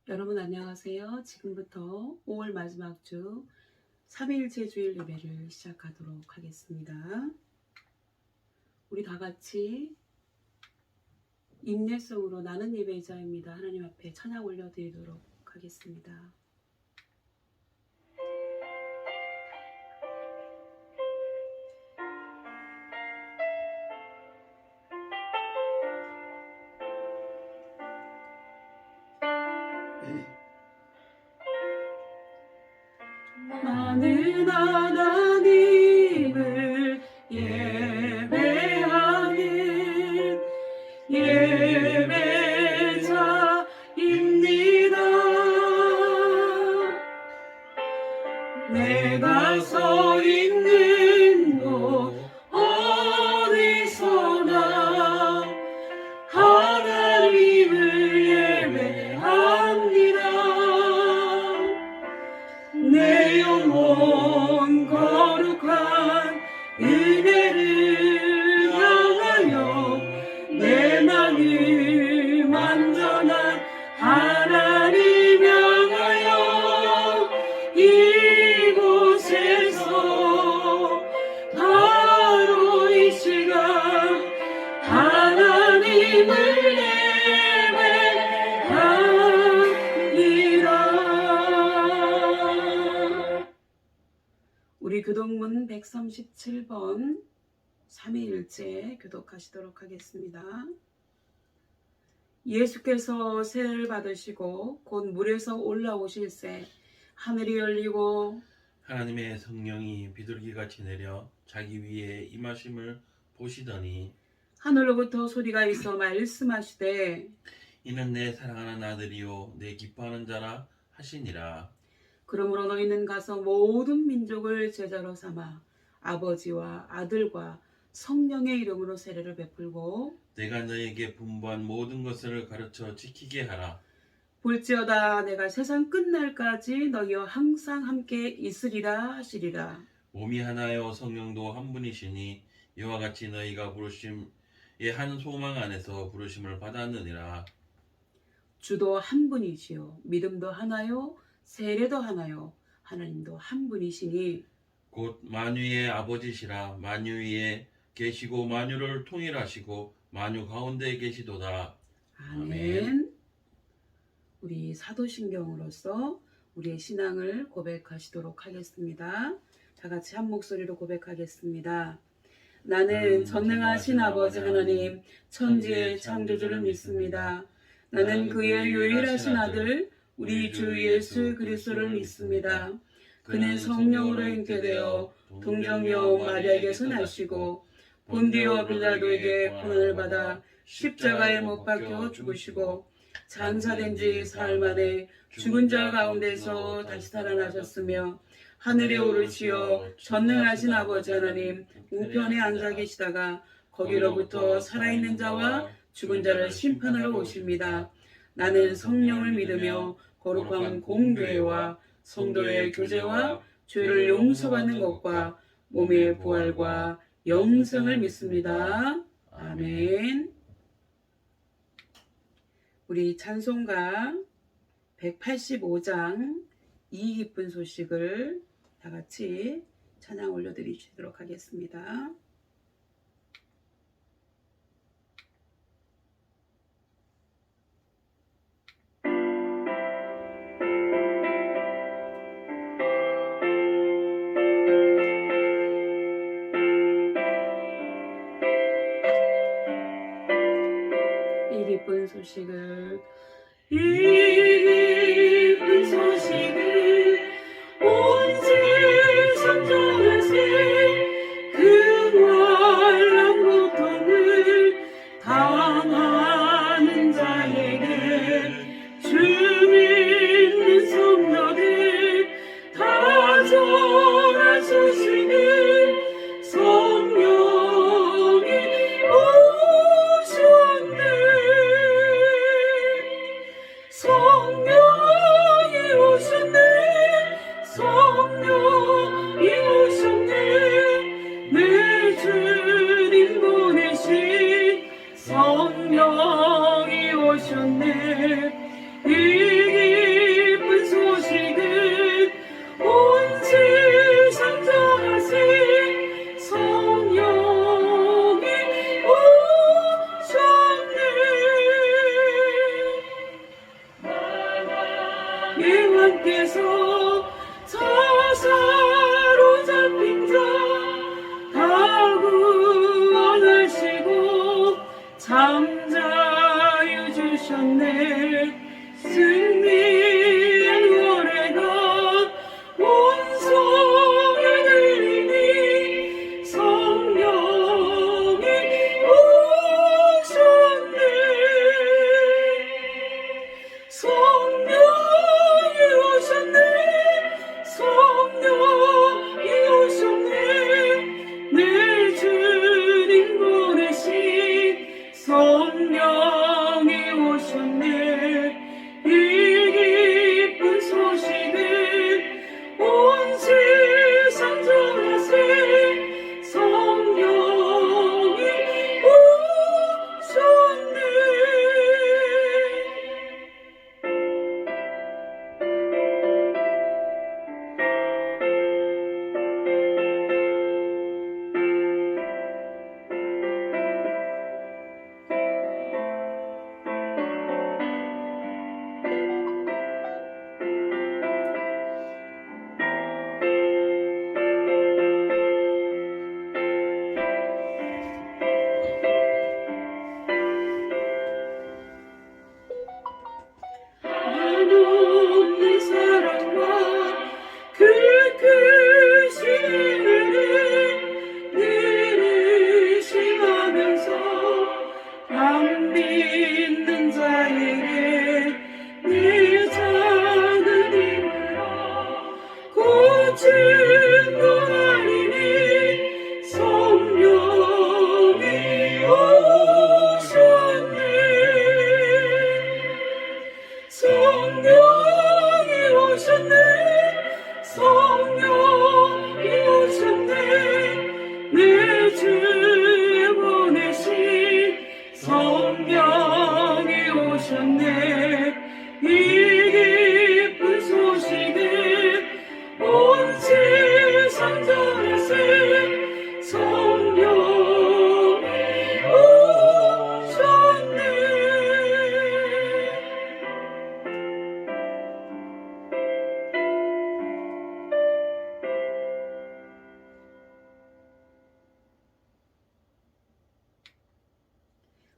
여러분 안녕하세요. 지금부터 5월 마지막 주 3일째 주일 예배를 시작하도록 하겠습니다. 우리 다 같이 인내성으로 나는 예배자입니다. 하나님 앞에 찬양 올려드리도록 하겠습니다. 많은 하나님을 예배하는 예배자입니다. 내가 서 있는 곳 어디서나 하나님을 예배합니다. 내 영혼 거룩한 은혜를 향하여 내 마음 완전한 하나님 향하여 이곳에서 바로 이 시간 하나님을 우리 교독문 137번 3일째 교독하시도록 하겠습니다. 예수께서 세례를 받으시고 곧 물에서 올라오실새 하늘이 열리고 하나님의 성령이 비둘기같이 내려 자기 위에 임하심을 보시더니 하늘로부터 소리가 있어 말씀하시되 이는 내 사랑하는 아들이요 내 기뻐하는 자라 하시니라. 그러므로 너희는 가서 모든 민족을 제자로 삼아 아버지와 아들과 성령의 이름으로 세례를 베풀고 내가 너에게 분부한 모든 것을 가르쳐 지키게 하라. 볼지어다 내가 세상 끝날까지 너희와 항상 함께 있으리라 하시리라. 몸이 하나요 성령도 한 분이시니 이와 같이 너희가 부르심의 한 소망 안에서 부르심을 받았느니라. 주도 한 분이시요 믿음도 하나요 세례도 하나요 하나님도 한 분이시니 곧 만유의 아버지시라. 만유 위에 계시고 만유를 통일하시고 만유 가운데 계시도다. 아멘. 우리 사도신경으로서 우리의 신앙을 고백하시도록 하겠습니다. 다 같이 한 목소리로 고백하겠습니다. 나는 전능하신 아버지 하나님 천지의 창조주를 믿습니다. 나는 그의 유일하신 아들 우리 주 예수 그리스도를 믿습니다. 그는 성령으로 잉태되어 동정녀 마리아에게서 나시고 본디오 빌라도에게 고난을 받아 십자가에 못 박혀 죽으시고 장사된 지 사흘 만에 죽은 자 가운데서 다시 살아나셨으며 하늘에 오르시어 전능하신 아버지 하나님 우편에 앉아 계시다가 거기로부터 살아있는 자와 죽은 자를 심판하러 오십니다. 나는 성령을 믿으며 거룩한 공교회와 성도의 교제와 죄를 용서받는 것과 몸의 부활과 영생을 믿습니다. 아멘. 우리 찬송가 185장 이 기쁜 소식을 다 같이 찬양 올려드리도록 하겠습니다. 이 기쁜 소식을 이 기쁜 소식을 온 세상 전하세 그 환난 고통을 당하는 자에게 주 믿는 성도들 다 전한 소식을 성령이 오셨네. 성령이 오셨네. 성령이 오셨네. 내 주님 보내신 성령이 오셨네. 이 기쁜 소식은 온 세상 전하세 성령이 오셨네. 예수님께서 사로잡힌 자 다 구원하시고 잠자유 주셨네. 승리의 노래가 온 성에 들리니 성령이 오셨네. 성령이 오셨네. 성령이 오셨네. 내 주님 보내신 성령이 오셨네. 이 기쁜 소식은 온 세상 전하세 성령이 오셨네. 한없는 사랑과 그 크신 은혜를 늘 의심하면서 안 믿는 자에게 내 작은 힘으로 고침도 하리니 성령이 오셨네. 성령이 오셨네. 성령이 오셨네. 내 주에 보내신 성령이 오셨네. 이 기쁜 소식은 온 세상 전하세 성령이 오셨네.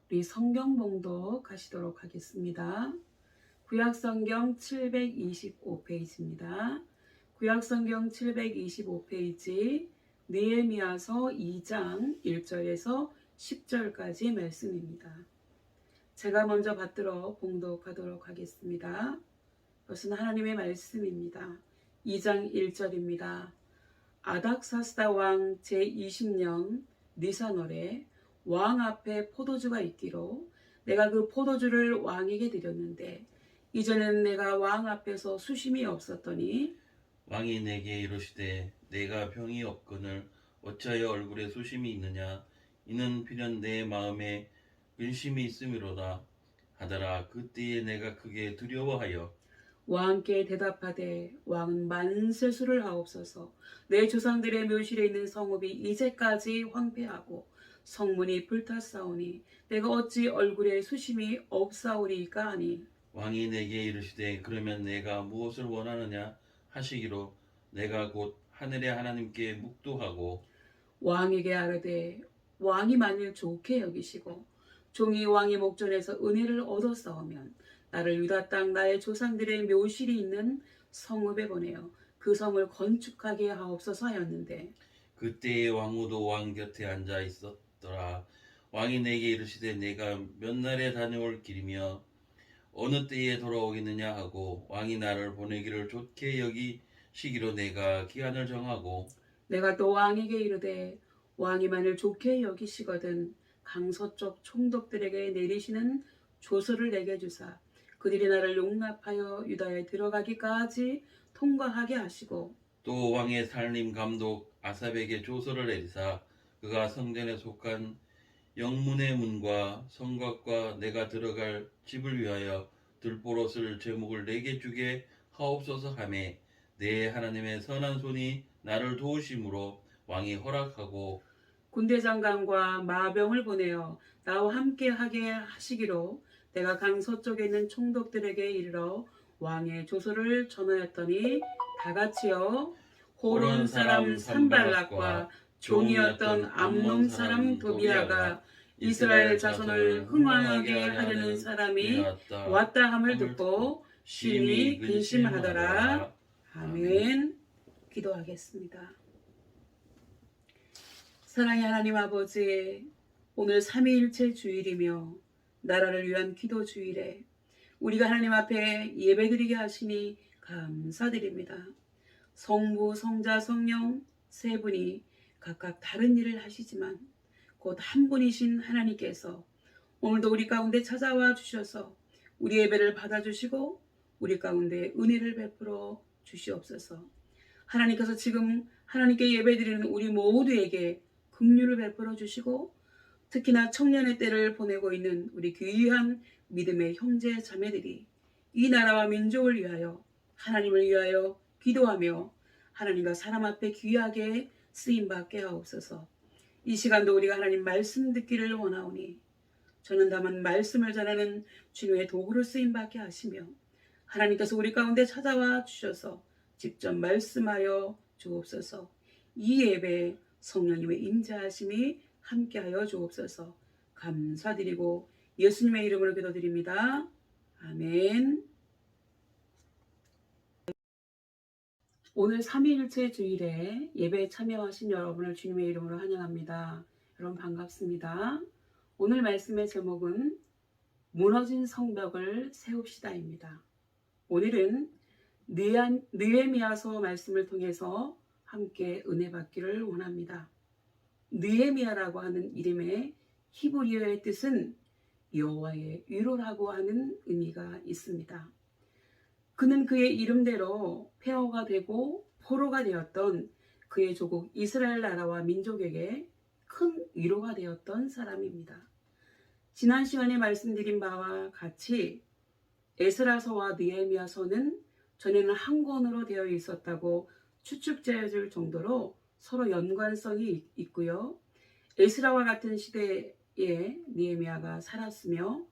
우리 성경 봉독 하시도록 하겠습니다. 구약성경 725페이지입니다. 구약성경 725페이지 느헤미야서 2장 1절에서 10절까지 말씀입니다. 제가 먼저 받들어 봉독하도록 하겠습니다. 이것은 하나님의 말씀입니다. 2장 1절입니다. 아닥사스다 왕 제20년 니산월에 왕 앞에 포도주가 있기로 내가 그 포도주를 왕에게 드렸는데 이전에는 내가 왕 앞에서 수심이 없었더니 왕이 내게 이르시되 내가 병이 없거늘 어찌하여 얼굴에 수심이 있느냐 이는 필연 내 마음에 근심이 있음이로다 하더라. 그때에 내가 크게 두려워하여 왕께 대답하되 왕은 만세수를 하옵소서. 내 조상들의 묘실에 있는 성읍이 이제까지 황폐하고 성문이 불탔사오니 내가 어찌 얼굴에 수심이 없사오리이까 하니 왕이 내게 이르시되 그러면 내가 무엇을 원하느냐 하시기로 내가 곧 하늘의 하나님께 묵도하고 왕에게 아뢰되 왕이 만일 좋게 여기시고 종이 왕의 목전에서 은혜를 얻었사오면 나를 유다 땅 나의 조상들의 묘실이 있는 성읍에 보내어 그 성을 건축하게 하옵소서 하였는데 그때에 왕후도 왕 곁에 앉아 있었더라. 왕이 내게 이르시되 내가 몇 날에 다녀올 길이며 어느 때에 돌아오겠느냐 하고 왕이 나를 보내기를 좋게 여기시기로 내가 기한을 정하고 내가 또 왕에게 이르되 왕이 만일 좋게 여기시거든 강서쪽 총독들에게 내리시는 조서를 내게 주사 그들이 나를 용납하여 유다에 들어가기까지 통과하게 하시고 또 왕의 살림 감독 아삽에게 조서를 내리사 그가 성전에 속한 영문의 문과 성곽과 내가 들어갈 집을 위하여 들보로 제목을 내게 주게 하옵소서 하매 내 하나님의 선한 손이 나를 도우심으로 왕이 허락하고 군대 장관과 마병을 보내어 나와 함께 하게 하시기로 내가 강 서쪽에 있는 총독들에게 이르러 왕의 조서를 전하였더니 다 같이요 호론 사람 산발락과 종이었던 암몬 사람 도비아가 이스라엘 자손을 흥왕하게 하려는 사람이 왔다 함을 듣고 심히 근심하더라. 아멘. 기도하겠습니다. 사랑의 하나님 아버지, 오늘 삼위일체 주일이며 나라를 위한 기도 주일에 우리가 하나님 앞에 예배드리게 하시니 감사드립니다. 성부, 성자, 성령 세 분이 각각 다른 일을 하시지만 곧 한 분이신 하나님께서 오늘도 우리 가운데 찾아와 주셔서 우리 예배를 받아주시고 우리 가운데 은혜를 베풀어 주시옵소서. 하나님께서 지금 하나님께 예배드리는 우리 모두에게 긍휼을 베풀어 주시고 특히나 청년의 때를 보내고 있는 우리 귀한 믿음의 형제 자매들이 이 나라와 민족을 위하여 하나님을 위하여 기도하며 하나님과 사람 앞에 귀하게 쓰임받게 하옵소서. 이 시간도 우리가 하나님 말씀 듣기를 원하오니 저는 다만 말씀을 전하는 주님의 도구로 쓰임받게 하시며 하나님께서 우리 가운데 찾아와 주셔서 직접 말씀하여 주옵소서. 이 예배에 성령님의 임재하심이 함께하여 주옵소서. 감사드리고 예수님의 이름으로 기도드립니다. 아멘. 오늘 삼위일체 주일에 예배에 참여하신 여러분을 주님의 이름으로 환영합니다. 여러분 반갑습니다. 오늘 말씀의 제목은 무너진 성벽을 세웁시다입니다. 오늘은 느헤미야서 말씀을 통해서 함께 은혜 받기를 원합니다. 느헤미야라고 하는 이름의 히브리어의 뜻은 여호와의 위로라고 하는 의미가 있습니다. 그는 그의 이름대로 폐허가 되고 포로가 되었던 그의 조국 이스라엘 나라와 민족에게 큰 위로가 되었던 사람입니다. 지난 시간에 말씀드린 바와 같이 에스라서와 느헤미야서는 전에는 한 권으로 되어 있었다고 추측되어질 정도로 서로 연관성이 있고요. 에스라와 같은 시대에 느헤미야가 살았으며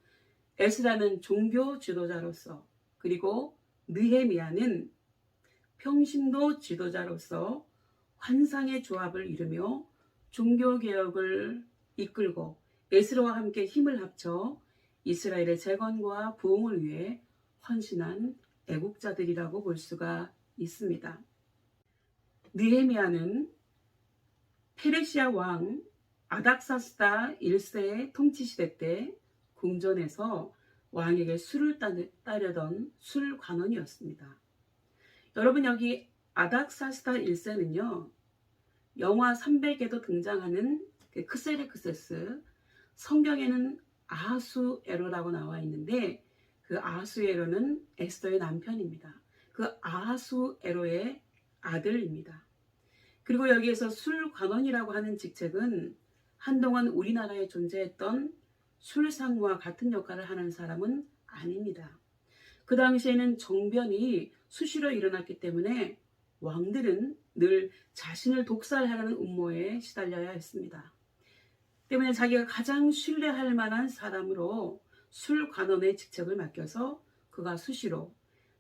에스라는 종교 지도자로서 그리고 느헤미야는 평신도 지도자로서 환상의 조합을 이루며 종교개혁을 이끌고 에스라와 함께 힘을 합쳐 이스라엘의 재건과 부흥을 위해 헌신한 애국자들이라고 볼 수가 있습니다. 느헤미야는 페르시아 왕 아닥사스다 1세의 통치시대 때 궁전에서 왕에게 술을 따르던 술관원이었습니다. 여러분 여기 아닥사스다 1세는요. 영화 300에도 등장하는 크세르크세스, 성경에는 아하수에로라고 나와 있는데 그 아하수에로는 에스더의 남편입니다. 그 아하수에로의 아들입니다. 그리고 여기에서 술관원이라고 하는 직책은 한동안 우리나라에 존재했던 술상무와 같은 역할을 하는 사람은 아닙니다. 그 당시에는 정변이 수시로 일어났기 때문에 왕들은 늘 자신을 독살하려는 음모에 시달려야 했습니다. 때문에 자기가 가장 신뢰할 만한 사람으로 술관원의 직책을 맡겨서 그가 수시로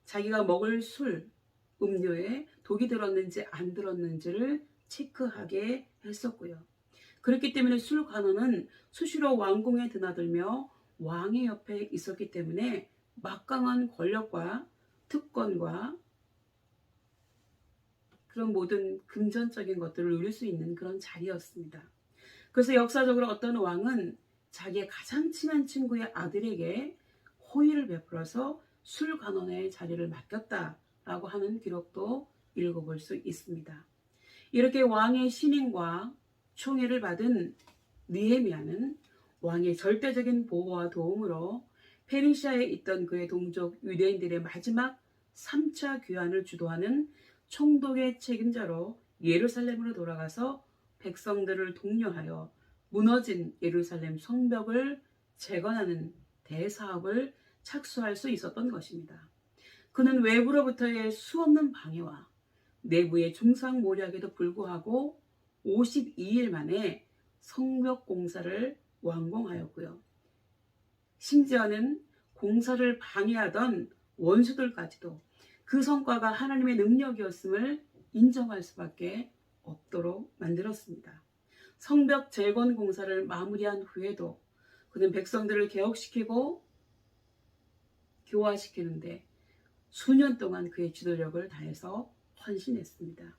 자기가 먹을 술, 음료에 독이 들었는지 안 들었는지를 체크하게 했었고요. 그렇기 때문에 술관원은 수시로 왕궁에 드나들며 왕의 옆에 있었기 때문에 막강한 권력과 특권과 그런 모든 금전적인 것들을 누릴 수 있는 그런 자리였습니다. 그래서 역사적으로 어떤 왕은 자기의 가장 친한 친구의 아들에게 호의를 베풀어서 술관원의 자리를 맡겼다라고 하는 기록도 읽어볼 수 있습니다. 이렇게 왕의 신임과 총애를 받은 느헤미야는 왕의 절대적인 보호와 도움으로 페르시아에 있던 그의 동족 유대인들의 마지막 3차 귀환을 주도하는 총독의 책임자로 예루살렘으로 돌아가서 백성들을 독려하여 무너진 예루살렘 성벽을 재건하는 대사업을 착수할 수 있었던 것입니다. 그는 외부로부터의 수없는 방해와 내부의 중상모략에도 불구하고 52일 만에 성벽 공사를 완공하였고요. 심지어는 공사를 방해하던 원수들까지도 그 성과가 하나님의 능력이었음을 인정할 수밖에 없도록 만들었습니다. 성벽 재건 공사를 마무리한 후에도 그는 백성들을 개혁시키고 교화시키는데 수년 동안 그의 지도력을 다해서 헌신했습니다.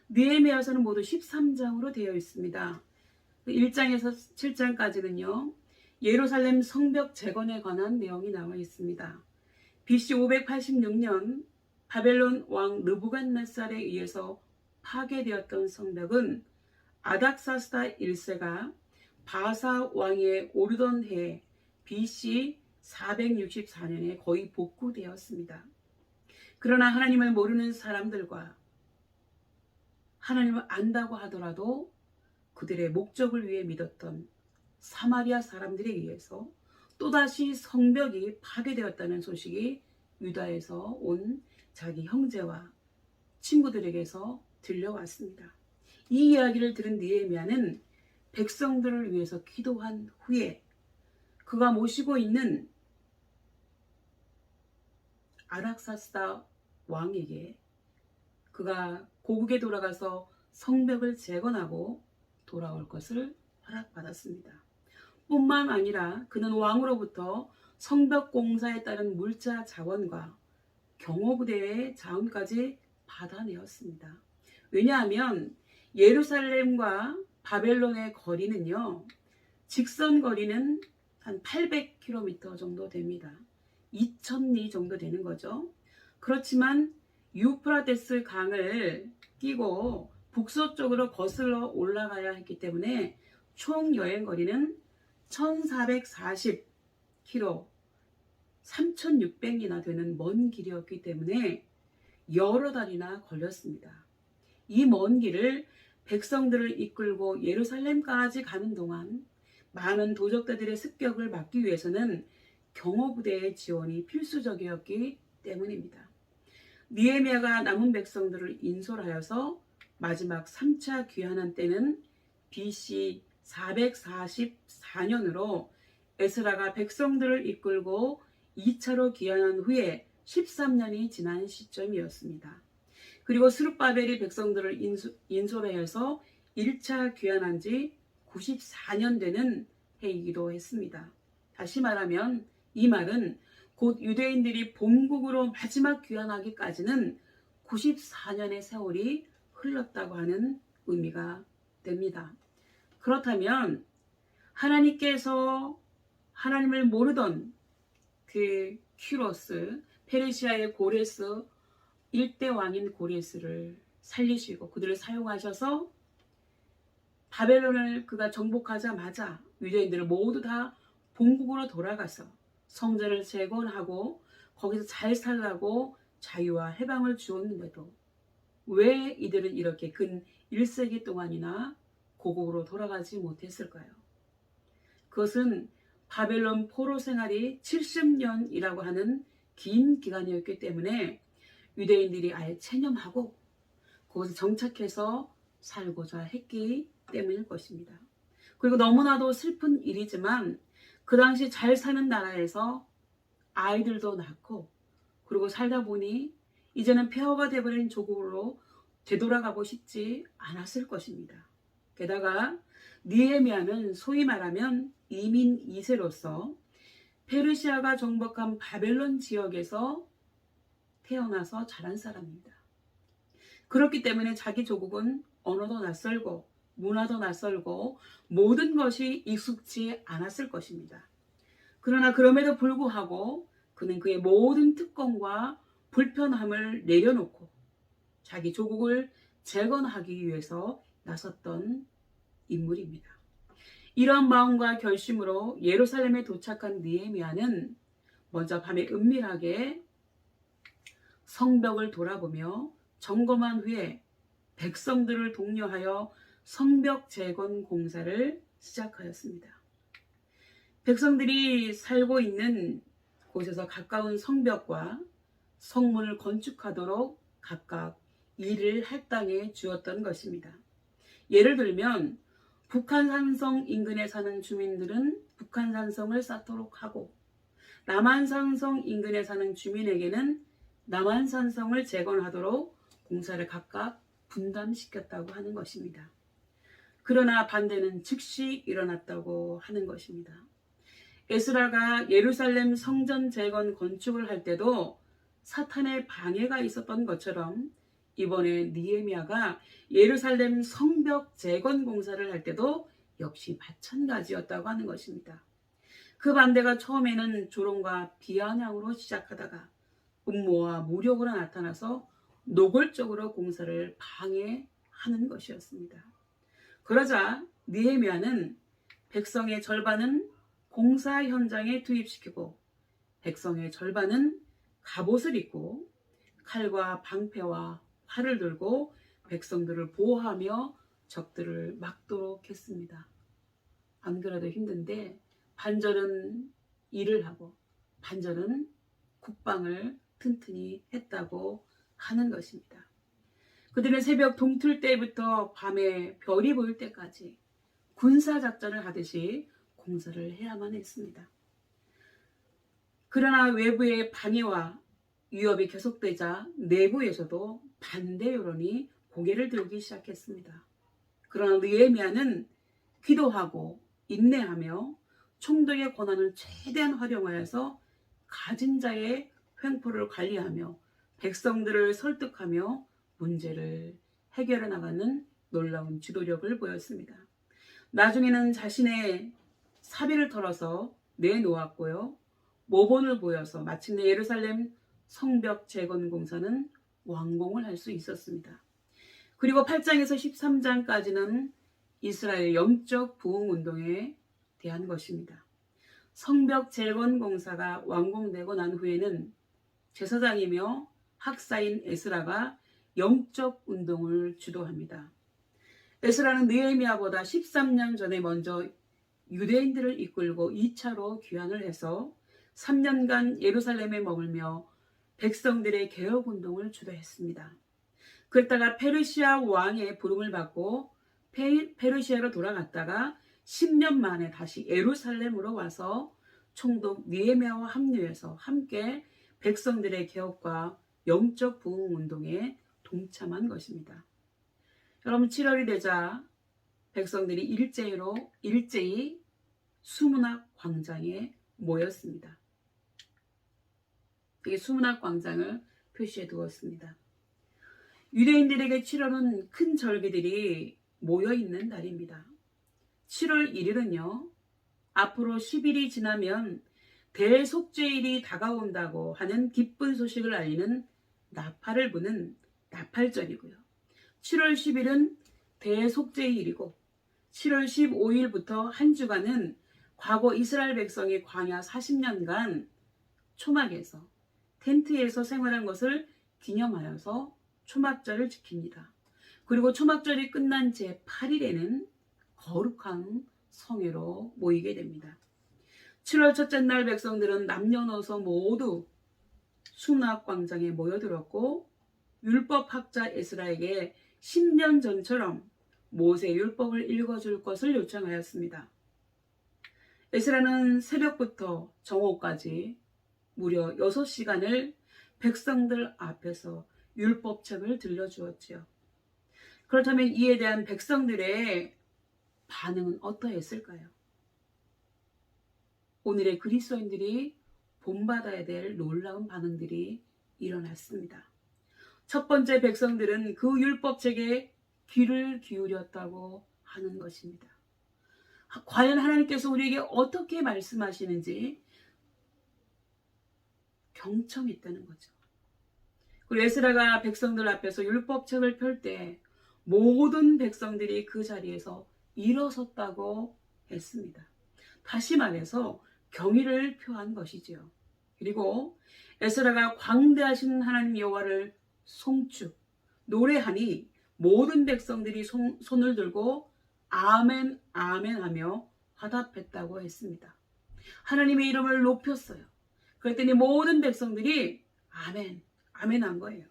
느헤미야서는 모두 13장으로 되어 있습니다. 1장에서 7장까지는요. 예루살렘 성벽 재건에 관한 내용이 나와 있습니다. BC 586년 바벨론 왕 느부갓네살에 의해서 파괴되었던 성벽은 아닥사스다 1세가 바사 왕위에 오르던 해 BC 464년에 거의 복구되었습니다. 그러나 하나님을 모르는 사람들과 하나님을 안다고 하더라도 그들의 목적을 위해 믿었던 사마리아 사람들에 의해서 또다시 성벽이 파괴되었다는 소식이 유다에서 온 자기 형제와 친구들에게서 들려왔습니다. 이 이야기를 들은 느헤미야는 백성들을 위해서 기도한 후에 그가 모시고 있는 아닥사스다 왕에게 그가 고국에 돌아가서 성벽을 재건하고 돌아올 것을 허락받았습니다. 뿐만 아니라 그는 왕으로부터 성벽 공사에 따른 물자 자원과 경호부대의 자원까지 받아내었습니다. 왜냐하면 예루살렘과 바벨론의 거리는요, 직선 거리는 한 800km 정도 됩니다. 2000리 정도 되는 거죠. 그렇지만 유프라테스 강을 끼고 북서쪽으로 거슬러 올라가야 했기 때문에 총 여행 거리는 1440km, 3600이나 되는 먼 길이었기 때문에 여러 달이나 걸렸습니다. 이 먼 길을 백성들을 이끌고 예루살렘까지 가는 동안 많은 도적들의 습격을 막기 위해서는 경호부대의 지원이 필수적이었기 때문입니다. 느헤미야가 남은 백성들을 인솔하여서 마지막 3차 귀환한 때는 BC 444년으로 에스라가 백성들을 이끌고 2차로 귀환한 후에 13년이 지난 시점이었습니다. 그리고 스룹바벨이 백성들을 인솔하여서 1차 귀환한 지 94년 되는 해이기도 했습니다. 다시 말하면 이 말은 곧 유대인들이 본국으로 마지막 귀환하기까지는 94년의 세월이 흘렀다고 하는 의미가 됩니다. 그렇다면 하나님께서 하나님을 모르던 그 큐로스, 페르시아의 고레스, 일대 왕인 고레스를 살리시고 그들을 사용하셔서 바벨론을 그가 정복하자마자 유대인들을 모두 다 본국으로 돌아가서 성전을 재건하고 거기서 잘 살라고 자유와 해방을 주었는데도 왜 이들은 이렇게 근 1세기 동안이나 고국으로 돌아가지 못했을까요? 그것은 바벨론 포로 생활이 70년이라고 하는 긴 기간이었기 때문에 유대인들이 아예 체념하고 거기서 정착해서 살고자 했기 때문일 것입니다. 그리고 너무나도 슬픈 일이지만 그 당시 잘 사는 나라에서 아이들도 낳고 그리고 살다 보니 이제는 폐허가 되어버린 조국으로 되돌아가고 싶지 않았을 것입니다. 게다가 느헤미야는 소위 말하면 이민 2세로서 페르시아가 정복한 바벨론 지역에서 태어나서 자란 사람입니다. 그렇기 때문에 자기 조국은 언어도 낯설고 문화도 낯설고 모든 것이 익숙지 않았을 것입니다. 그러나 그럼에도 불구하고 그는 그의 모든 특권과 불편함을 내려놓고 자기 조국을 재건하기 위해서 나섰던 인물입니다. 이러한 마음과 결심으로 예루살렘에 도착한 느헤미야는 먼저 밤에 은밀하게 성벽을 돌아보며 점검한 후에 백성들을 독려하여 성벽 재건 공사를 시작하였습니다. 백성들이 살고 있는 곳에서 가까운 성벽과 성문을 건축하도록 각각 일을 할당해 주었던 것입니다. 예를 들면 북한산성 인근에 사는 주민들은 북한산성을 쌓도록 하고, 남한산성 인근에 사는 주민에게는 남한산성을 재건하도록 공사를 각각 분담시켰다고 하는 것입니다. 그러나 반대는 즉시 일어났다고 하는 것입니다. 에스라가 예루살렘 성전 재건 건축을 할 때도 사탄의 방해가 있었던 것처럼 이번에 느헤미야가 예루살렘 성벽 재건 공사를 할 때도 역시 마찬가지였다고 하는 것입니다. 그 반대가 처음에는 조롱과 비아냥으로 시작하다가 음모와 무력으로 나타나서 노골적으로 공사를 방해하는 것이었습니다. 그러자 느헤미야는 백성의 절반은 공사 현장에 투입시키고 백성의 절반은 갑옷을 입고 칼과 방패와 활을 들고 백성들을 보호하며 적들을 막도록 했습니다. 안 그래도 힘든데 반절은 일을 하고 반절은 국방을 튼튼히 했다고 하는 것입니다. 그들은 새벽 동틀 때부터 밤에 별이 보일 때까지 군사작전을 하듯이 공사를 해야만 했습니다. 그러나 외부의 방해와 위협이 계속되자 내부에서도 반대 여론이 고개를 들기 시작했습니다. 그러나 느헤미야는 기도하고 인내하며 총독의 권한을 최대한 활용하여서 가진 자의 횡포를 관리하며 백성들을 설득하며 문제를 해결해 나가는 놀라운 지도력을 보였습니다. 나중에는 자신의 사비를 털어서 내놓았고요. 모본을 보여서 마침내 예루살렘 성벽 재건 공사는 완공을 할 수 있었습니다. 그리고 8장에서 13장까지는 이스라엘 영적 부흥 운동에 대한 것입니다. 성벽 재건 공사가 완공되고 난 후에는 제사장이며 학사인 에스라가 영적 운동을 주도합니다. 에스라는 느헤미야보다 13년 전에 먼저 유대인들을 이끌고 2차로 귀환을 해서 3년간 예루살렘에 머물며 백성들의 개혁 운동을 주도했습니다. 그랬다가 페르시아 왕의 부름을 받고 페르시아로 돌아갔다가 10년 만에 다시 예루살렘으로 와서 총독 느헤미야와 합류해서 함께 백성들의 개혁과 영적 부흥 운동에 동참한 것입니다. 여러분, 7월이 되자 백성들이 일제히 수문학 광장에 모였습니다. 이 수문학 광장을 표시해 두었습니다. 유대인들에게 7월은 큰 절기들이 모여있는 달입니다. 7월 1일은요, 앞으로 10일이 지나면 대속죄일이 다가온다고 하는 기쁜 소식을 알리는 나팔을 부는 나팔절이고요. 7월 10일은 대속죄일이고 7월 15일부터 한 주간은 과거 이스라엘 백성이 광야 40년간 초막에서 텐트에서 생활한 것을 기념하여서 초막절을 지킵니다. 그리고 초막절이 끝난 제 8일에는 거룩한 성회로 모이게 됩니다. 7월 첫째 날 백성들은 남녀노소 모두 수문학광장에 모여들었고 율법학자 에스라에게 10년 전처럼 모세 율법을 읽어줄 것을 요청하였습니다. 에스라는 새벽부터 정오까지 무려 6시간을 백성들 앞에서 율법책을 들려주었지요. 그렇다면 이에 대한 백성들의 반응은 어떠했을까요? 오늘의 그리스도인들이 본받아야 될 놀라운 반응들이 일어났습니다. 첫 번째, 백성들은 그 율법책에 귀를 기울였다고 하는 것입니다. 과연 하나님께서 우리에게 어떻게 말씀하시는지 경청했다는 거죠. 그리고 에스라가 백성들 앞에서 율법책을 펼 때 모든 백성들이 그 자리에서 일어섰다고 했습니다. 다시 말해서 경의를 표한 것이지요. 그리고 에스라가 광대하신 하나님 여호와를 송축, 노래하니 모든 백성들이 손을 들고 아멘 아멘 하며 화답했다고 했습니다. 하나님의 이름을 높였어요. 그랬더니 모든 백성들이 아멘, 아멘 한 거예요.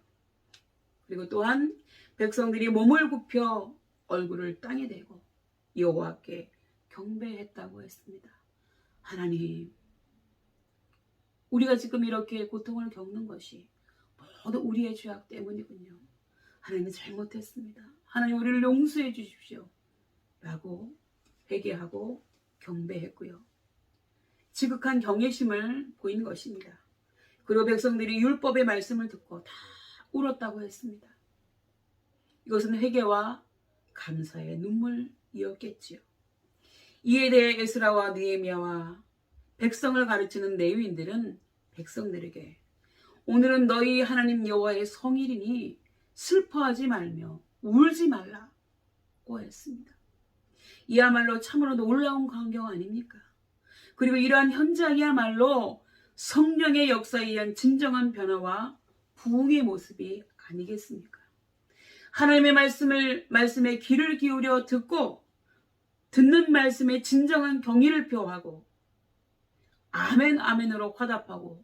그리고 또한 백성들이 몸을 굽혀 얼굴을 땅에 대고 여호와께 경배했다고 했습니다. 하나님, 우리가 지금 이렇게 고통을 겪는 것이 모두 우리의 죄악 때문이군요. 하나님 잘못했습니다. 하나님 우리를 용서해 주십시오. 라고 회개하고 경배했고요. 지극한 경외심을 보인 것입니다. 그리고 백성들이 율법의 말씀을 듣고 다 울었다고 했습니다. 이것은 회개와 감사의 눈물이었겠지요. 이에 대해 에스라와 느헤미야와 백성을 가르치는 레위인들은 백성들에게 오늘은 너희 하나님 여호와의 성일이니 슬퍼하지 말며 울지 말라고 했습니다. 이야말로 참으로 놀라운 광경 아닙니까? 그리고 이러한 현장이야말로 성령의 역사에 의한 진정한 변화와 부흥의 모습이 아니겠습니까? 하나님의 말씀에 귀를 기울여 듣고 듣는 말씀에 진정한 경의를 표하고 아멘 아멘으로 화답하고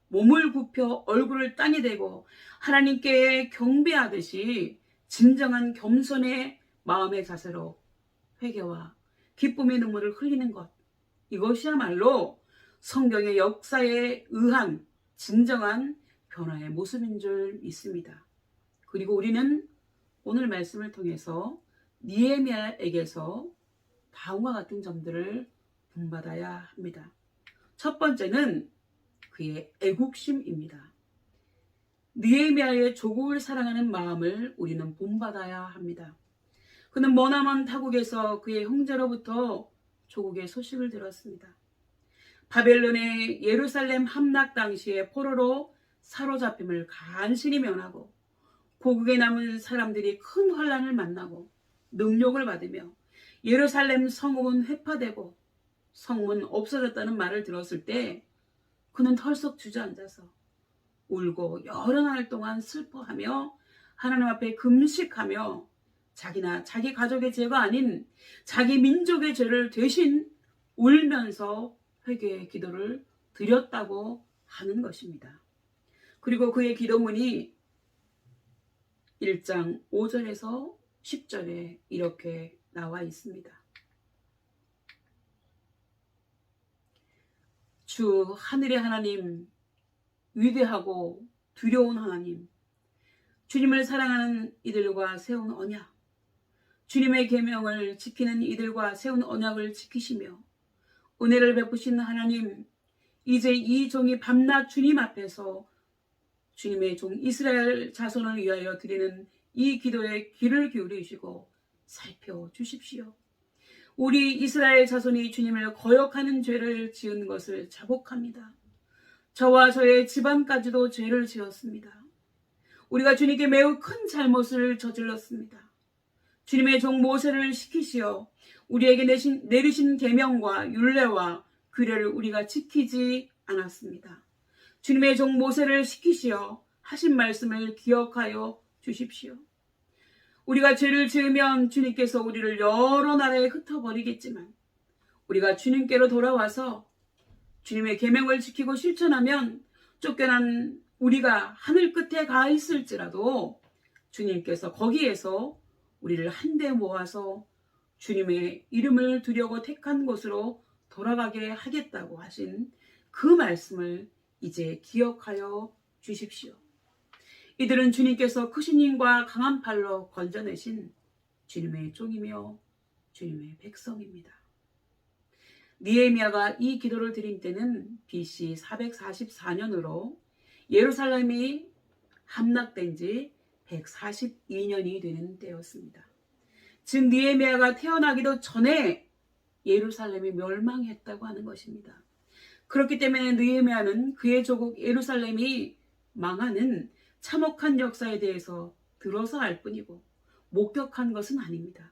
몸을 굽혀 얼굴을 땅에 대고 하나님께 경배하듯이 진정한 겸손의 마음의 자세로 회개와 기쁨의 눈물을 흘리는 것, 이것이야말로 성경의 역사에 의한 진정한 변화의 모습인 줄 믿습니다. 그리고 우리는 오늘 말씀을 통해서 느헤미야에게서 다음과 같은 점들을 본받아야 합니다. 첫 번째는 그의 애국심입니다. 느헤미야의 조국을 사랑하는 마음을 우리는 본받아야 합니다. 그는 머나먼 타국에서 그의 형제로부터 조국의 소식을 들었습니다. 바벨론의 예루살렘 함락 당시에 포로로 사로잡힘을 간신히 면하고 고국에 남은 사람들이 큰 환난을 만나고 능욕을 받으며 예루살렘 성읍은 회파되고 성문 없어졌다는 말을 들었을 때 그는 털썩 주저앉아서 울고 여러 날 동안 슬퍼하며 하나님 앞에 금식하며 자기나 자기 가족의 죄가 아닌 자기 민족의 죄를 대신 울면서 회개의 기도를 드렸다고 하는 것입니다. 그리고 그의 기도문이 1장 5절에서 10절에 이렇게 나와 있습니다. 주 하늘의 하나님, 위대하고 두려운 하나님, 주님을 사랑하는 이들과 세운 언약, 주님의 계명을 지키는 이들과 세운 언약을 지키시며 은혜를 베푸신 하나님, 이제 이 종이 밤낮 주님 앞에서 주님의 종 이스라엘 자손을 위하여 드리는 이 기도에 귀를 기울이시고 살펴주십시오. 우리 이스라엘 자손이 주님을 거역하는 죄를 지은 것을 자복합니다. 저와 저의 집안까지도 죄를 지었습니다. 우리가 주님께 매우 큰 잘못을 저질렀습니다. 주님의 종 모세를 시키시어 우리에게 내리신 계명과 율례와 규례를 우리가 지키지 않았습니다. 주님의 종 모세를 시키시어 하신 말씀을 기억하여 주십시오. 우리가 죄를 지으면 주님께서 우리를 여러 나라에 흩어버리겠지만 우리가 주님께로 돌아와서 주님의 계명을 지키고 실천하면 쫓겨난 우리가 하늘 끝에 가 있을지라도 주님께서 거기에서 우리를 한데 모아서 주님의 이름을 두려고 택한 곳으로 돌아가게 하겠다고 하신 그 말씀을 이제 기억하여 주십시오. 이들은 주님께서 크신 힘과 강한 팔로 건져내신 주님의 종이며 주님의 백성입니다. 느헤미야가 이 기도를 드린 때는 BC 444년으로 예루살렘이 함락된 지 142년이 되는 때였습니다. 즉 느헤미야가 태어나기도 전에 예루살렘이 멸망했다고 하는 것입니다. 그렇기 때문에 느헤미야는 그의 조국 예루살렘이 망하는 참혹한 역사에 대해서 들어서 알 뿐이고 목격한 것은 아닙니다.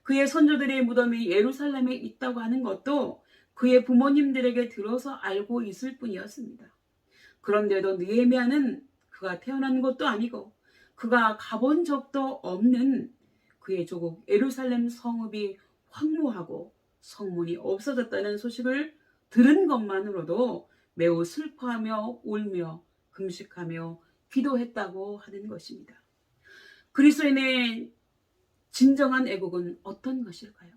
그의 선조들의 무덤이 예루살렘에 있다고 하는 것도 그의 부모님들에게 들어서 알고 있을 뿐이었습니다. 그런데도 느헤미야는 그가 태어난 것도 아니고 그가 가본 적도 없는 그의 조국 예루살렘 성읍이 황무하고 성문이 없어졌다는 소식을 들은 것만으로도 매우 슬퍼하며 울며 금식하며 기도했다고 하는 것입니다. 그리스도인의 진정한 애국은 어떤 것일까요?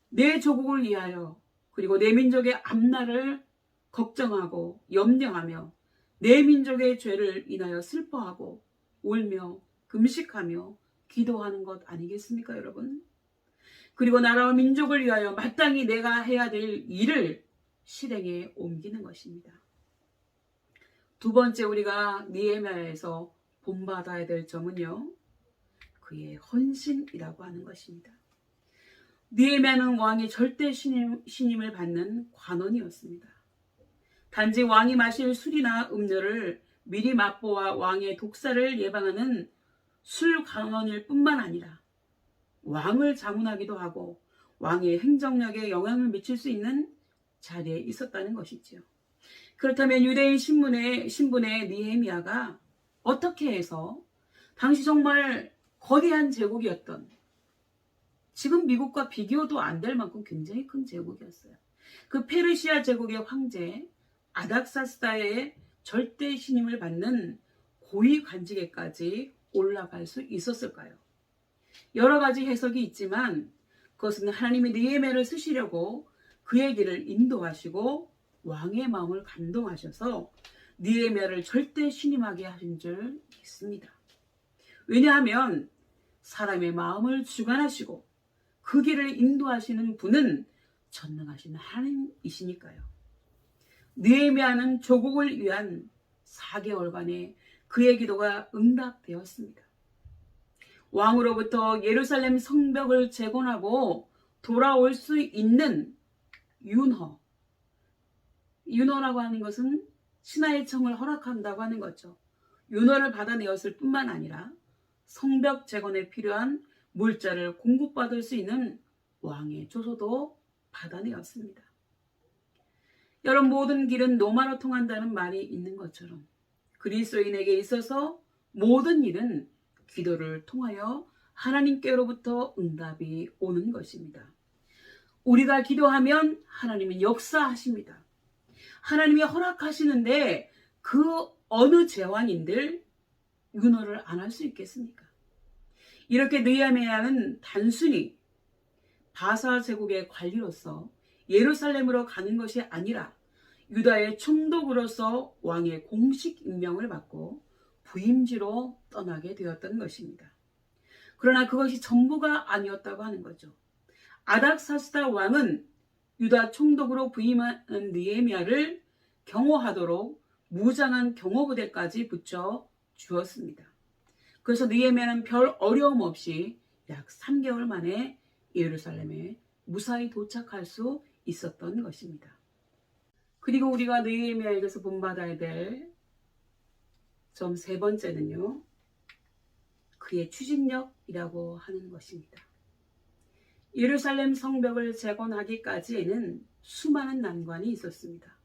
내 조국을 위하여 그리고 내 민족의 앞날을 걱정하고 염려하며 내 민족의 죄를 인하여 슬퍼하고 울며 금식하며 기도하는 것 아니겠습니까, 여러분? 그리고 나라와 민족을 위하여 마땅히 내가 해야 될 일을 실행에 옮기는 것입니다. 두 번째 우리가 느헤미야에서 본받아야 될 점은요, 그의 헌신이라고 하는 것입니다. 느헤미야는 왕의 절대 신임을 받는 관원이었습니다. 단지 왕이 마실 술이나 음료를 미리 맛보아 왕의 독사를 예방하는 술 관원일 뿐만 아니라 왕을 자문하기도 하고 왕의 행정력에 영향을 미칠 수 있는 자리에 있었다는 것이지요. 그렇다면 유대인 신분의 느헤미야가 어떻게 해서 당시 정말 거대한 제국이었던, 지금 미국과 비교도 안 될 만큼 굉장히 큰 제국이었어요. 그 페르시아 제국의 황제 아닥사스다의 절대 신임을 받는 고위 관직에까지 올라갈 수 있었을까요? 여러 가지 해석이 있지만 그것은 하나님이 느헤미야를 쓰시려고 그의 길을 인도하시고 왕의 마음을 감동하셔서 느헤미야를 절대 신임하게 하신 줄 믿습니다. 왜냐하면 사람의 마음을 주관하시고 그 길을 인도하시는 분은 전능하신 하나님이시니까요. 느헤미야는 조국을 위한 4개월간의 그의 기도가 응답되었습니다. 왕으로부터 예루살렘 성벽을 재건하고 돌아올 수 있는 윤허라고 하는 것은 신하의 청을 허락한다고 하는 거죠. 윤허를 받아내었을 뿐만 아니라 성벽 재건에 필요한 물자를 공급받을 수 있는 왕의 조서도 받아내었습니다. 여러분, 모든 길은 노마로 통한다는 말이 있는 것처럼 그리스도인에게 있어서 모든 일은 기도를 통하여 하나님께로부터 응답이 오는 것입니다. 우리가 기도하면 하나님은 역사하십니다. 하나님이 허락하시는데 그 어느 제왕인들 윤호를 안 할 수 있겠습니까? 이렇게 느헤미야는 단순히 바사 제국의 관리로서 예루살렘으로 가는 것이 아니라 유다의 총독으로서 왕의 공식 임명을 받고 부임지로 떠나게 되었던 것입니다. 그러나 그것이 전부가 아니었다고 하는 거죠. 아닥사스다 왕은 유다 총독으로 부임한 느헤미야를 경호하도록 무장한 경호부대까지 붙여 주었습니다. 그래서 느헤미야는 별 어려움 없이 약 3개월 만에 예루살렘에 무사히 도착할 수 있었던 것입니다. 그리고 우리가 느헤미야에게서 본받아야 될 점 3번째는요, 그의 추진력이라고 하는 것입니다. 예루살렘 성벽을 재건하기까지에는 수많은 난관이 있었습니다.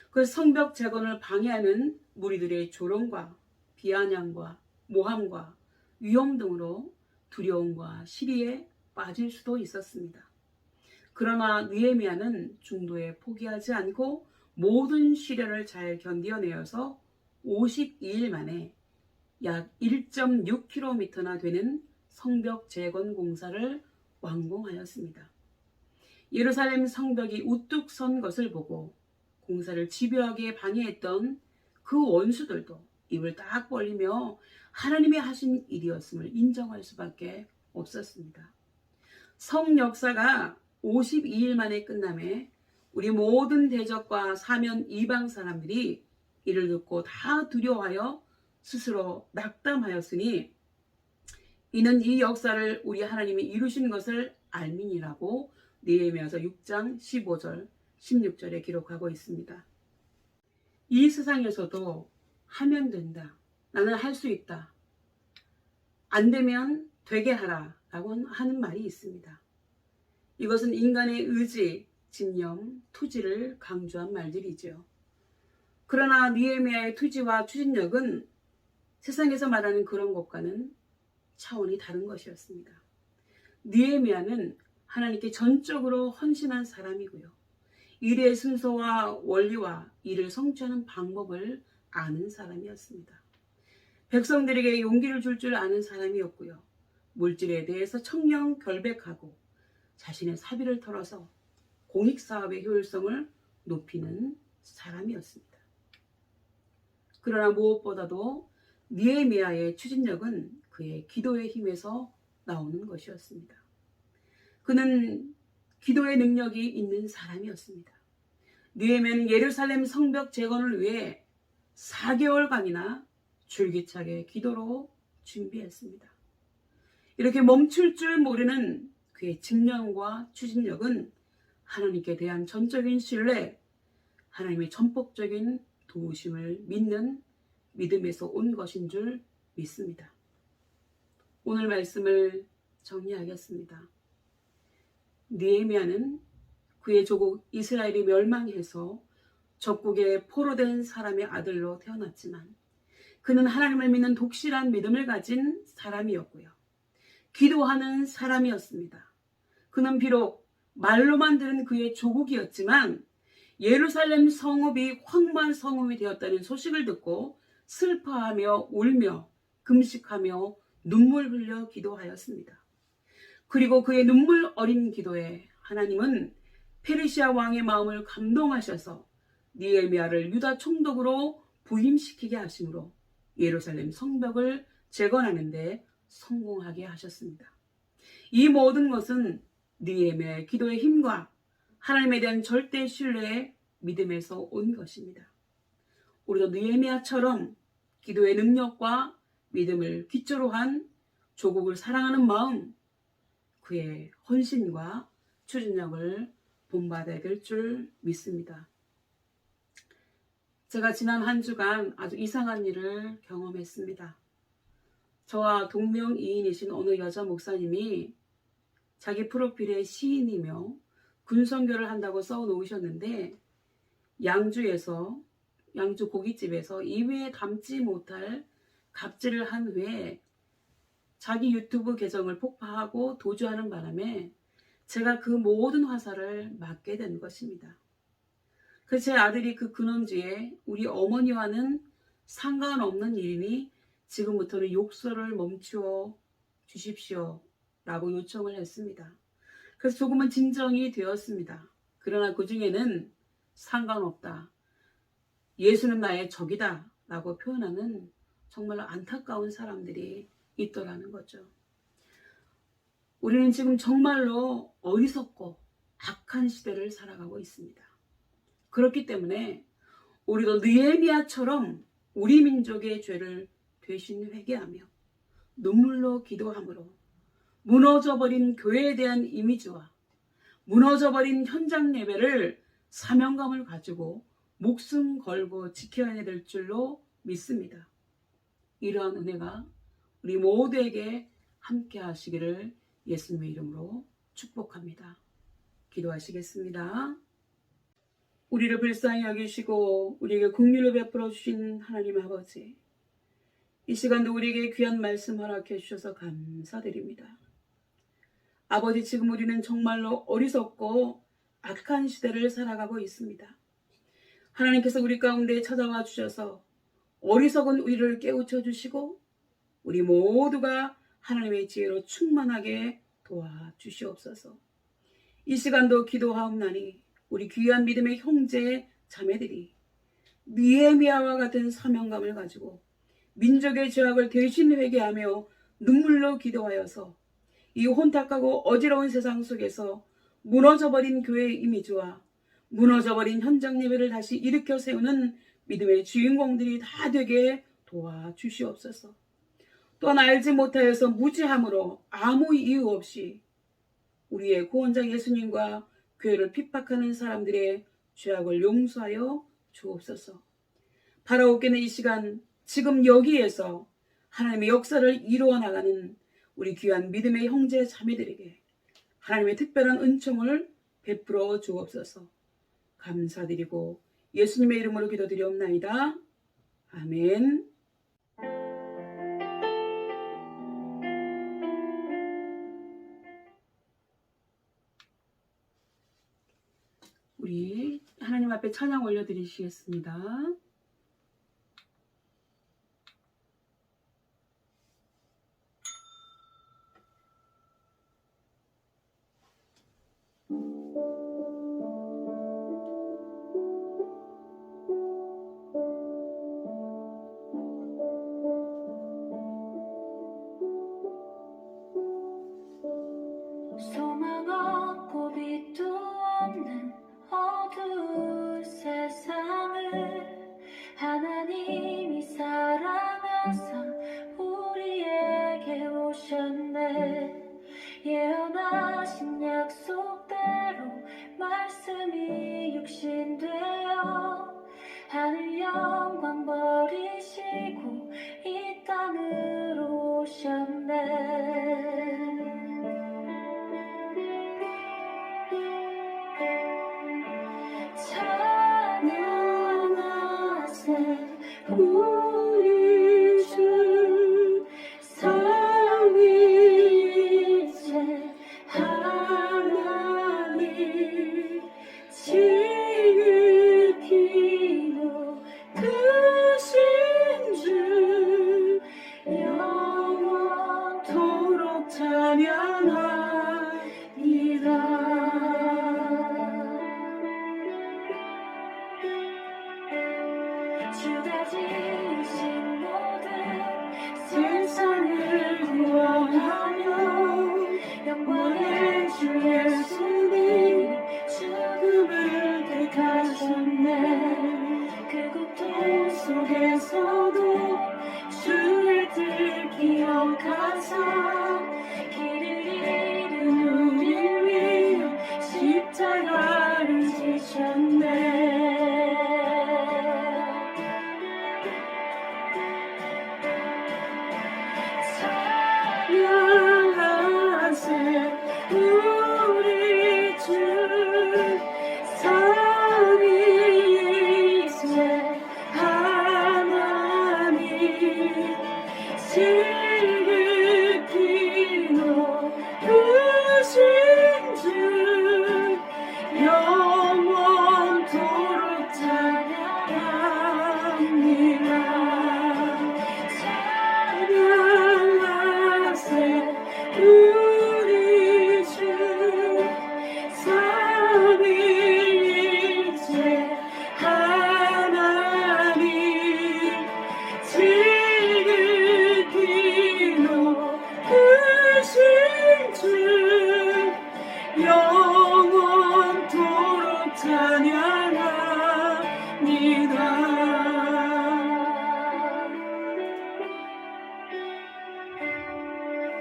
그 성벽 재건을 방해하는 무리들의 조롱과 비아냥과 모함과 위험 등으로 두려움과 시리에 빠질 수도 있었습니다. 그러나 느헤미야는 중도에 포기하지 않고 모든 시련을 잘 견디어내어서 52일 만에 약 1.6km나 되는 성벽 재건 공사를 완공하였습니다. 예루살렘 성벽이 우뚝 선 것을 보고 공사를 집요하게 방해했던 그 원수들도 입을 딱 벌리며 하나님이 하신 일이었음을 인정할 수밖에 없었습니다. 성 역사가 52일 만에 끝남에 우리 모든 대적과 사면 이방 사람들이 이를 듣고 다 두려워하여 스스로 낙담하였으니 이는 이 역사를 우리 하나님이 이루신 것을 알민이라고 느헤미야서 6장 15절 16절에 기록하고 있습니다. 이 세상에서도 하면 된다, 나는 할 수 있다, 안 되면 되게 하라 라고 하는 말이 있습니다. 이것은 인간의 의지, 집념, 투지를 강조한 말들이죠. 그러나 느헤미야의 투지와 추진력은 세상에서 말하는 그런 것과는 차원이 다른 것이었습니다. 느헤미야는 하나님께 전적으로 헌신한 사람이고요. 일의 순서와 원리와 일을 성취하는 방법을 아는 사람이었습니다. 백성들에게 용기를 줄 아는 사람이었고요. 물질에 대해서 청렴결백하고 자신의 사비를 털어서 공익사업의 효율성을 높이는 사람이었습니다. 그러나 무엇보다도 느헤미야의 추진력은 그의 기도의 힘에서 나오는 것이었습니다. 그는 기도의 능력이 있는 사람이었습니다. 느헤미야는 예루살렘 성벽 재건을 위해 4개월간이나 줄기차게 기도로 준비했습니다. 이렇게 멈출 줄 모르는 그의 집념과 추진력은 하나님께 대한 전적인 신뢰, 하나님의 전폭적인 도우심을 믿는 믿음에서 온 것인 줄 믿습니다. 오늘 말씀을 정리하겠습니다. 느헤미야는 그의 조국 이스라엘이 멸망해서 적국에 포로된 사람의 아들로 태어났지만 그는 하나님을 믿는 독실한 믿음을 가진 사람이었고요. 기도하는 사람이었습니다. 그는 비록 말로만 들은 그의 조국이었지만 예루살렘 성읍이 황무한 성읍이 되었다는 소식을 듣고 슬퍼하며 울며 금식하며 눈물 흘려 기도하였습니다. 그리고 그의 눈물 어린 기도에 하나님은 페르시아 왕의 마음을 감동하셔서 느헤미야를 유다 총독으로 부임시키게 하심으로 예루살렘 성벽을 재건하는 데 성공하게 하셨습니다. 이 모든 것은 느헤미야의 기도의 힘과 하나님에 대한 절대 신뢰의 믿음에서 온 것입니다. 우리도 느헤미야처럼 기도의 능력과 믿음을 기초로 한 조국을 사랑하는 마음, 그의 헌신과 추진력을 본받아야 될 줄 믿습니다. 제가 지난 한 주간 아주 이상한 일을 경험했습니다. 저와 동명이인이신 어느 여자 목사님이 자기 프로필에 시인이며 군선교를 한다고 써놓으셨는데 양주 고깃집에서 이외에 담지 못할 갑질을 한 후에 자기 유튜브 계정을 폭파하고 도주하는 바람에 제가 그 모든 화살을 맞게 된 것입니다. 그래서 제 아들이 그 근원지에 우리 어머니와는 상관없는 일이니 지금부터는 욕설을 멈추어 주십시오 라고 요청을 했습니다. 그래서 조금은 진정이 되었습니다. 그러나 그 중에는 상관없다, 예수는 나의 적이다 라고 표현하는 정말 안타까운 사람들이 있더라는 거죠. 우리는 지금 정말로 어리석고 악한 시대를 살아가고 있습니다. 그렇기 때문에 우리도 느헤미야처럼 우리 민족의 죄를 되신 회개하며 눈물로 기도함으로 무너져버린 교회에 대한 이미지와 무너져버린 현장 예배를 사명감을 가지고 목숨 걸고 지켜야 될 줄로 믿습니다. 이러한 은혜가 우리 모두에게 함께 하시기를 예수님의 이름으로 축복합니다. 기도하시겠습니다. 우리를 불쌍히 여기시고 우리에게 긍휼을 베풀어 주신 하나님 아버지, 이 시간도 우리에게 귀한 말씀 허락해 주셔서 감사드립니다. 아버지, 지금 우리는 정말로 어리석고 악한 시대를 살아가고 있습니다. 하나님께서 우리 가운데 찾아와 주셔서 어리석은 우리를 깨우쳐 주시고 우리 모두가 하나님의 지혜로 충만하게 도와주시옵소서. 이 시간도 기도하옵나니 우리 귀한 믿음의 형제 자매들이 느헤미야와 같은 사명감을 가지고 민족의 죄악을 대신 회개하며 눈물로 기도하여서 이 혼탁하고 어지러운 세상 속에서 무너져버린 교회의 이미지와 무너져버린 현장 예배를 다시 일으켜 세우는 믿음의 주인공들이 다 되게 도와주시옵소서. 또한 알지 못하여서 무지함으로 아무 이유 없이 우리의 구원자 예수님과 교회를 핍박하는 사람들의 죄악을 용서하여 주옵소서. 바라옵게는 이 시간 지금 여기에서 하나님의 역사를 이루어 나가는 우리 귀한 믿음의 형제 자매들에게 하나님의 특별한 은총을 베풀어 주옵소서. 감사드리고 예수님의 이름으로 기도드리옵나이다. 아멘. 우리 앞에 찬양 올려드리시겠습니다. 소망 없고 빛도 없는 어두운 세상을 하나님이 사랑하사 우리에게 오셨네. 예언하신 약속대로 말씀이 육신되어 하늘 영광 버리시고 이 땅으로 오셨네. 찬양하세 우리 주 삼위일체 하나님 지극히도 크신 주 영원토록 찬양하리라. 주가 지으신 모든 세상을 구원하며 영광의 주 예수님 죽음을 택하셨네. 그 고통 속에서도 주의 뜻 기억하사 길을 잃은 우릴 위해 십자가를 지셨네. 찬양하세 우리 주 삼위일체 하나님 지극히 높으신 주 영원토록 찬양합니다. 찬양하세 우리 주 삼위일체 하나님 지극히 높으신 주 영원토록 찬양합니다.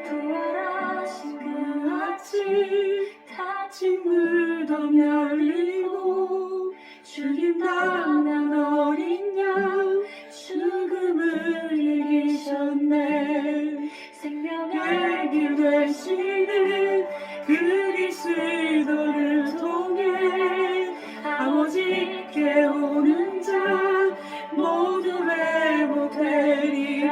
부활하신 그 아침 다친 물도 열리고 죽임당한 어린 양 죽음을 이기셨네. 생명의 길 되시는 그리스도를 통해 아버지께 오는 자 모두 회복되리라.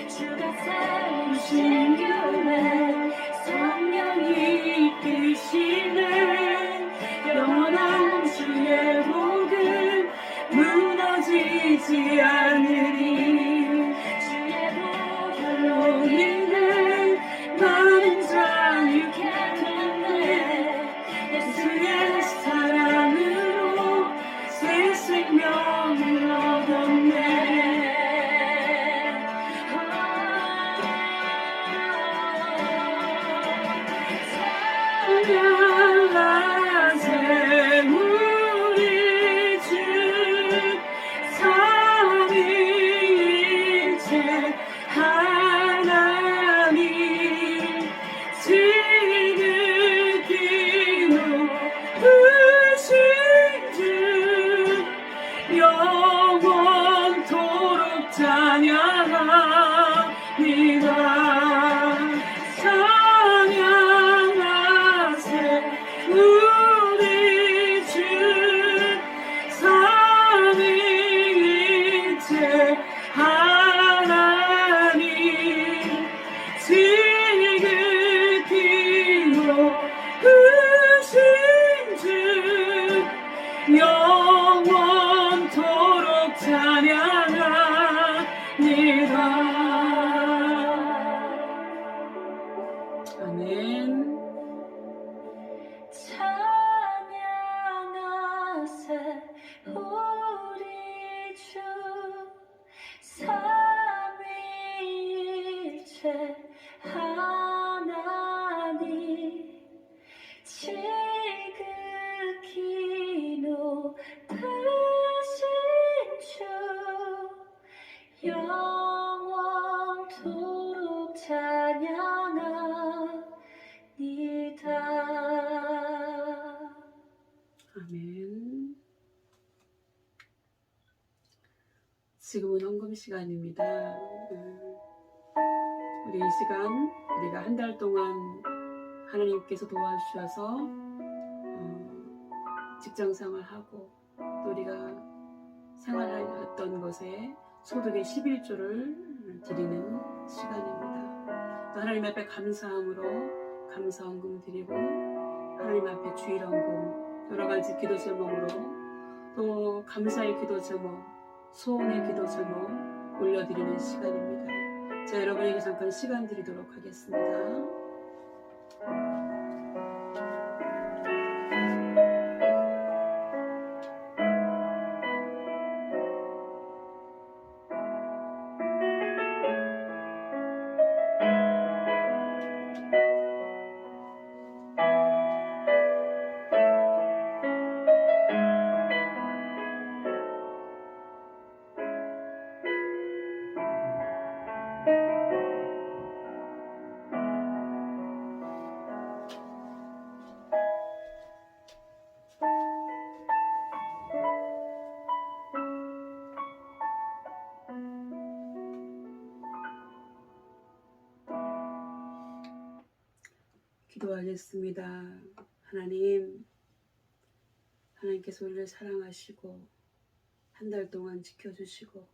주가 세우신 교회 성령이 이끄시네. 영원한 주의 복음 무너지지 않으리. 주의 보혈로 인해 많은 자유케 됐네. 예수의 사랑으로 새 생명을 얻었네. 찬양하세 우리 주 삼위일체 지금은 헌금 시간입니다. 우리 이 시간 우리가 한 달 동안 하나님께서 도와주셔서 직장 생활하고 또 우리가 생활했던 것에 소득의 11조를 드리는 시간입니다. 또 하나님 앞에 감사함으로 감사헌금 드리고 하나님 앞에 주일헌금 여러 가지 기도 제목으로 또 감사의 기도 제목 소원의 기도 제목 올려드리는 시간입니다. 자, 여러분에게 잠깐 시간 드리도록 하겠습니다. 기도하겠습니다. 하나님께서 우리를 사랑하시고 한 달 동안 지켜주시고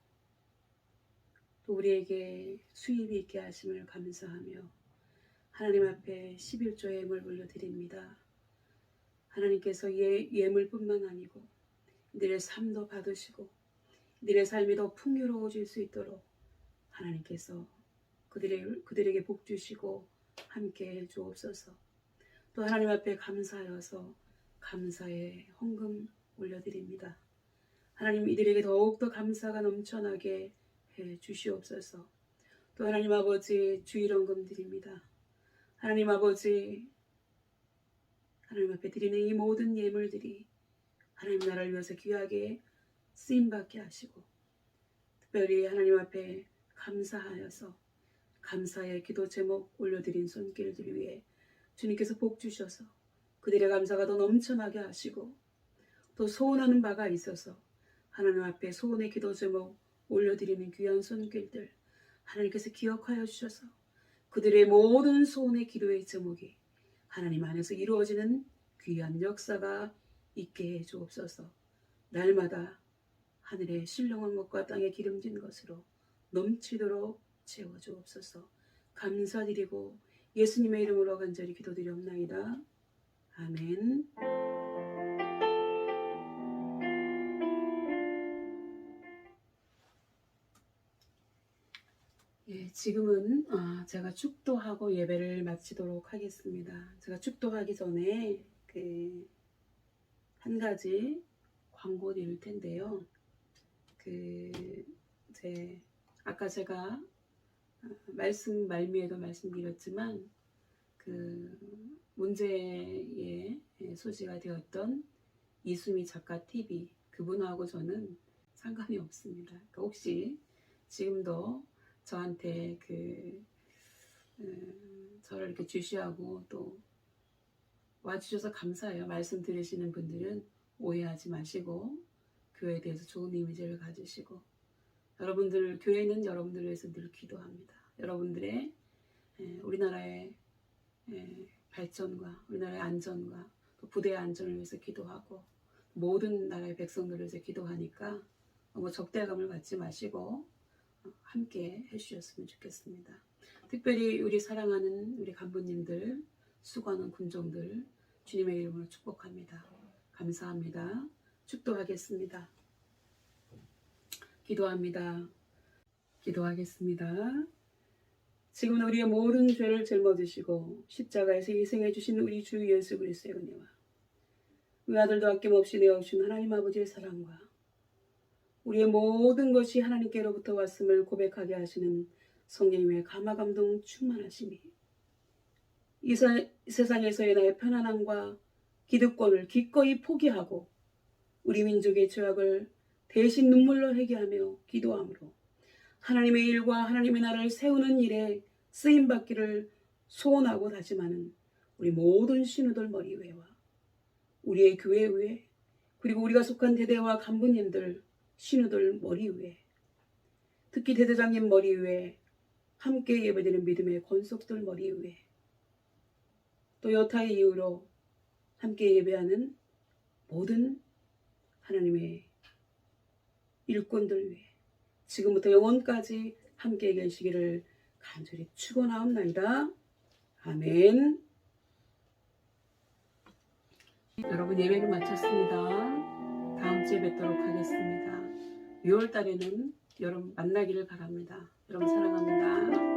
또 우리에게 수입이 있게 하심을 감사하며 하나님 앞에 11조의 예물 올려드립니다. 하나님께서 예물뿐만 아니고 이들의 삶도 받으시고 이들의 삶이 더 풍요로워질 수 있도록 하나님께서 그들에게 복 주시고 함께 해 주옵소서. 또 하나님 앞에 감사하여서 감사의 헌금 올려드립니다. 하나님 이들에게 더욱더 감사가 넘쳐나게 해 주시옵소서. 또 하나님 아버지 주일헌금 드립니다. 하나님 아버지 하나님 앞에 드리는 이 모든 예물들이 하나님 나라를 위해서 귀하게 쓰임받게 하시고 특별히 하나님 앞에 감사하여서 감사의 기도 제목 올려드린 손길들 위해 주님께서 복 주셔서 그들의 감사가 더 넘쳐나게 하시고 또 소원하는 바가 있어서 하나님 앞에 소원의 기도 제목 올려드리는 귀한 손길들 하나님께서 기억하여 주셔서 그들의 모든 소원의 기도의 제목이 하나님 안에서 이루어지는 귀한 역사가 있게 해 주옵소서. 날마다 하늘의 신령한 것과 땅에 기름진 것으로 넘치도록 채워 주옵소서. 감사드리고 예수님의 이름으로 간절히 기도드리옵나이다. 아멘. 예, 지금은 제가 축도하고 예배를 마치도록 하겠습니다. 제가 축도하기 전에 한 가지 광고 드릴 텐데요. 아까 제가 말씀 말미에도 말씀드렸지만 문제의 소지가 되었던 이수미 작가 TV 그분하고 저는 상관이 없습니다. 그러니까 혹시 지금도 저한테 저를 이렇게 주시하고 또 와주셔서 감사해요. 말씀 들으시는 분들은 오해하지 마시고 교회에 대해서 좋은 이미지를 가지시고 교회는 여러분들을 위해서 늘 기도합니다. 여러분들의 우리나라의 발전과 우리나라의 안전과 또 부대의 안전을 위해서 기도하고 모든 나라의 백성들을 위해서 기도하니까 너무 적대감을 갖지 마시고 함께 해주셨으면 좋겠습니다. 특별히 우리 사랑하는 우리 간부님들, 수고하는 군종들 주님의 이름으로 축복합니다. 감사합니다. 축도하겠습니다. 기도하겠습니다. 지금은 우리의 모든 죄를 짊어지시고 십자가에서 희생해 주신 우리 주 예수 그리스도의 은혜와 우리 아들도 아낌없이 내어주신 하나님 아버지의 사랑과 우리의 모든 것이 하나님께로부터 왔음을 고백하게 하시는 성령님의 감화감동 충만하심이 이 세상에서의 나의 편안함과 기득권을 기꺼이 포기하고 우리 민족의 죄악을 대신 눈물로 회개하며 기도함으로 하나님의 일과 하나님의 나라를 세우는 일에 쓰임받기를 소원하고 다짐하는 우리 모든 신우들 머리 위에와 우리의 교회 위에 그리고 우리가 속한 대대와 간부님들 신우들 머리 위에 특히 대대장님 머리 위에 함께 예배드리는 믿음의 권속들 머리 위에 또 여타의 이후로 함께 예배하는 모든 하나님의 일꾼들 위해 지금부터 영원까지 함께 계시기를 간절히 축원하옵나이다. 아멘. 여러분 예배를 마쳤습니다. 다음 주에 뵙도록 하겠습니다. 6월 달에는 여러분 만나기를 바랍니다. 여러분 사랑합니다.